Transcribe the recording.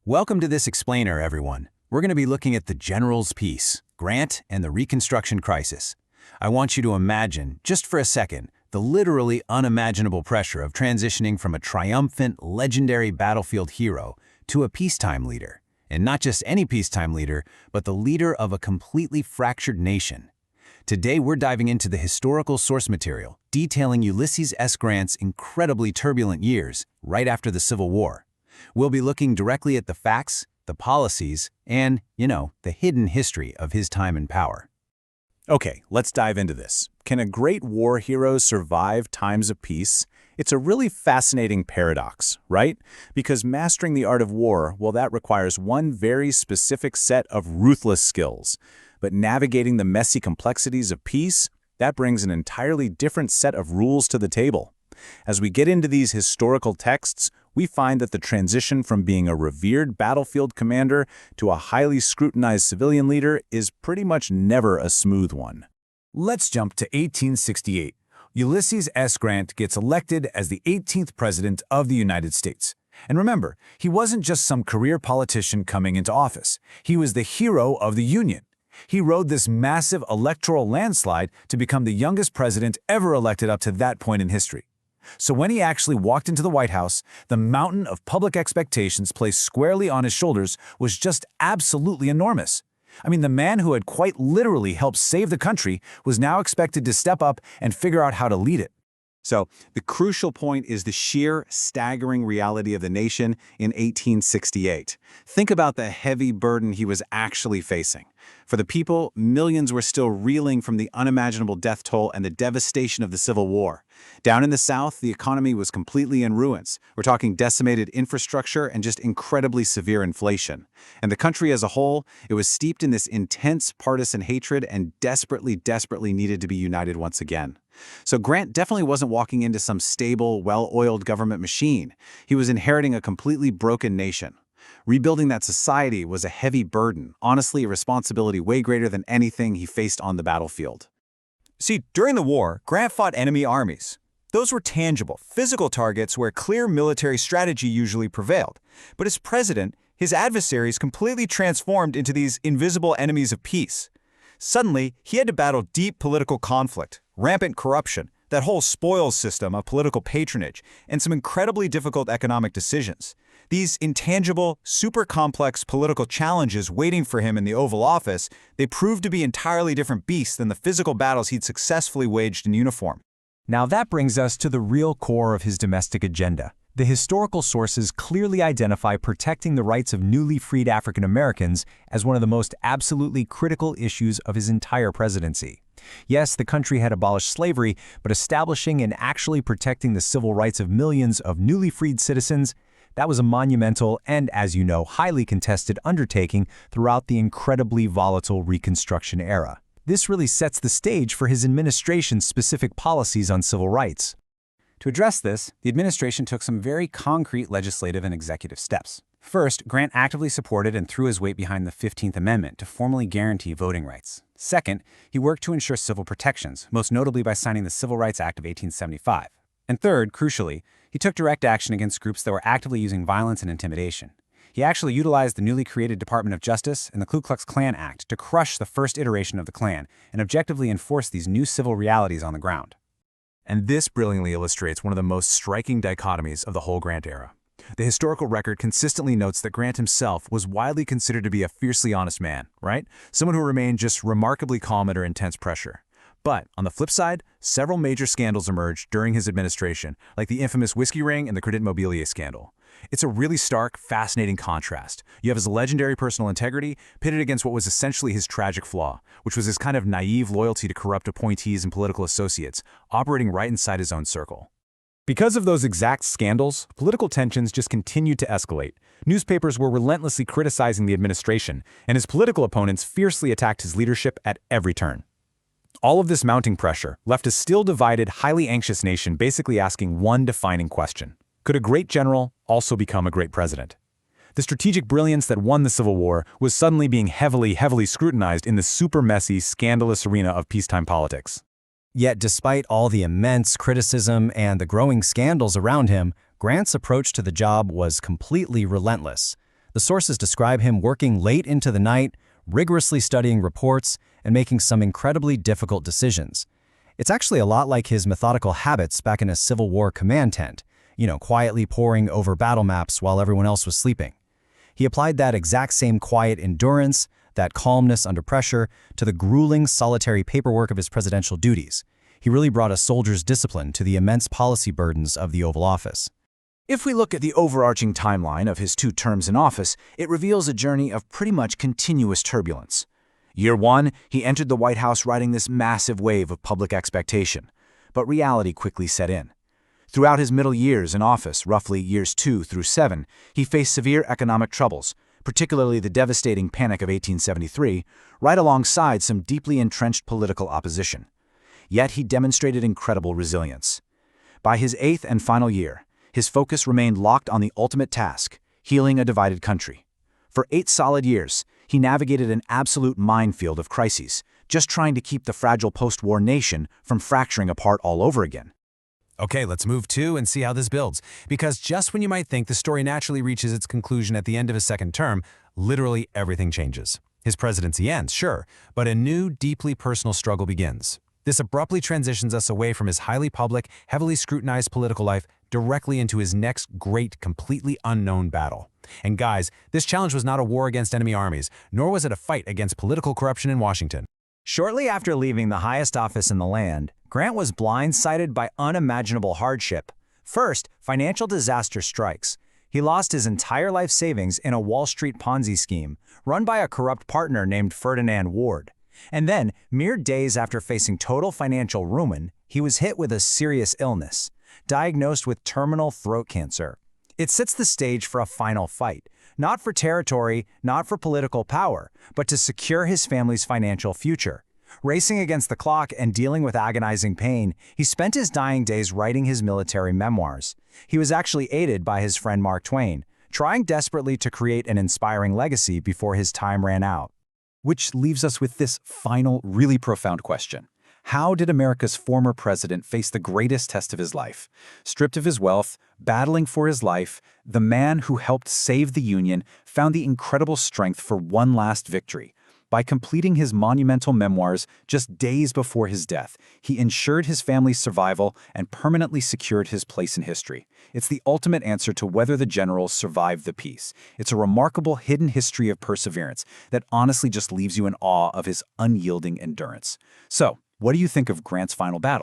Welcome to this explainer, everyone. We're going to be looking at the General's Peace, Grant, and the Reconstruction crisis. I want you to imagine, just for a second, the literally unimaginable pressure of transitioning from a triumphant, legendary battlefield hero to a peacetime leader. And not just any peacetime leader, but the leader of a completely fractured nation. Today, we're diving into the historical source material, detailing Ulysses S. Grant's incredibly turbulent years right after the Civil War. We'll be looking directly at the facts, the policies, and, the hidden history of his time in power. Okay, let's dive into this. Can a great war hero survive times of peace? It's a really fascinating paradox, right? Because mastering the art of war, well, that requires one very specific set of ruthless skills. But navigating the messy complexities of peace, that brings an entirely different set of rules to the table. As we get into these historical texts, we find that the transition from being a revered battlefield commander to a highly scrutinized civilian leader is pretty much never a smooth one. Let's jump to 1868. Ulysses S. Grant gets elected as the 18th President of the United States. And remember, he wasn't just some career politician coming into office. He was the hero of the Union. He rode this massive electoral landslide to become the youngest president ever elected up to that point in history. So when he actually walked into the White House, the mountain of public expectations placed squarely on his shoulders was just absolutely enormous. I mean, the man who had quite literally helped save the country was now expected to step up and figure out how to lead it. So, the crucial point is the sheer, staggering reality of the nation in 1868. Think about the heavy burden he was actually facing. For the people, millions were still reeling from the unimaginable death toll and the devastation of the Civil War. Down in the South, the economy was completely in ruins. We're talking decimated infrastructure and just incredibly severe inflation. And the country as a whole, it was steeped in this intense partisan hatred and desperately needed to be united once again. So Grant definitely wasn't walking into some stable, well-oiled government machine. He was inheriting a completely broken nation. Rebuilding that society was a heavy burden, honestly a responsibility way greater than anything he faced on the battlefield. See, during the war, Grant fought enemy armies. Those were tangible, physical targets where clear military strategy usually prevailed. But as president, his adversaries completely transformed into these invisible enemies of peace. Suddenly, he had to battle deep political conflict, rampant corruption, that whole spoils system of political patronage, and some incredibly difficult economic decisions. These intangible, super complex political challenges waiting for him in the Oval Office, they proved to be entirely different beasts than the physical battles he'd successfully waged in uniform. Now that brings us to the real core of his domestic agenda. The historical sources clearly identify protecting the rights of newly freed African Americans as one of the most absolutely critical issues of his entire presidency. Yes, the country had abolished slavery, but establishing and actually protecting the civil rights of millions of newly freed citizens, that was a monumental and, as you know, highly contested undertaking throughout the incredibly volatile Reconstruction era. This really sets the stage for his administration's specific policies on civil rights. To address this, the administration took some very concrete legislative and executive steps. First, Grant actively supported and threw his weight behind the 15th Amendment to formally guarantee voting rights. Second, he worked to ensure civil protections, most notably by signing the Civil Rights Act of 1875. And third, crucially, he took direct action against groups that were actively using violence and intimidation. He actually utilized the newly created Department of Justice and the Ku Klux Klan Act to crush the first iteration of the Klan and objectively enforce these new civil realities on the ground. And this brilliantly illustrates one of the most striking dichotomies of the whole Grant era. The historical record consistently notes that Grant himself was widely considered to be a fiercely honest man, right? Someone who remained just remarkably calm under intense pressure. But on the flip side, several major scandals emerged during his administration, like the infamous whiskey ring and the Credit Mobilier scandal. It's a really stark, fascinating contrast. You have his legendary personal integrity pitted against what was essentially his tragic flaw, which was his kind of naive loyalty to corrupt appointees and political associates, operating right inside his own circle. Because of those exact scandals, political tensions just continued to escalate. Newspapers were relentlessly criticizing the administration, and his political opponents fiercely attacked his leadership at every turn. All of this mounting pressure left a still divided, highly anxious nation basically asking one defining question. Could a great general also become a great president? The strategic brilliance that won the Civil War was suddenly being heavily scrutinized in the super messy, scandalous arena of peacetime politics. Yet despite all the immense criticism and the growing scandals around him, Grant's approach to the job was completely relentless. The sources describe him working late into the night, rigorously studying reports, and making some incredibly difficult decisions. It's actually a lot like his methodical habits back in a Civil War command tent, quietly poring over battle maps while everyone else was sleeping. He applied that exact same quiet endurance, that calmness under pressure, to the grueling, solitary paperwork of his presidential duties. He really brought a soldier's discipline to the immense policy burdens of the Oval Office. If we look at the overarching timeline of his 2 terms in office, it reveals a journey of pretty much continuous turbulence. Year 1, he entered the White House riding this massive wave of public expectation, but reality quickly set in. Throughout his middle years in office, roughly years 2 through 7, he faced severe economic troubles, particularly the devastating Panic of 1873, right alongside some deeply entrenched political opposition. Yet he demonstrated incredible resilience. By his 8th and final year, his focus remained locked on the ultimate task, healing a divided country. For 8 solid years, he navigated an absolute minefield of crises, just trying to keep the fragile post-war nation from fracturing apart all over again. Okay, let's move to and see how this builds. Because just when you might think the story naturally reaches its conclusion at the end of his 2nd term, literally everything changes. His presidency ends, sure, but a new, deeply personal struggle begins. This abruptly transitions us away from his highly public, heavily scrutinized political life directly into his next great, completely unknown battle. And guys, this challenge was not a war against enemy armies, nor was it a fight against political corruption in Washington. Shortly after leaving the highest office in the land, Grant was blindsided by unimaginable hardship. First, financial disaster strikes. He lost his entire life savings in a Wall Street Ponzi scheme, run by a corrupt partner named Ferdinand Ward. And then, mere days after facing total financial ruin, he was hit with a serious illness, diagnosed with terminal throat cancer. It sets the stage for a final fight, not for territory, not for political power, but to secure his family's financial future. Racing against the clock and dealing with agonizing pain, he spent his dying days writing his military memoirs. He was actually aided by his friend Mark Twain, trying desperately to create an inspiring legacy before his time ran out. Which leaves us with this final, really profound question. How did America's former president face the greatest test of his life? Stripped of his wealth, battling for his life, the man who helped save the Union found the incredible strength for one last victory. By completing his monumental memoirs just days before his death, he ensured his family's survival and permanently secured his place in history. It's the ultimate answer to whether the generals survived the peace. It's a remarkable hidden history of perseverance that honestly just leaves you in awe of his unyielding endurance. So, what do you think of Grant's final battle?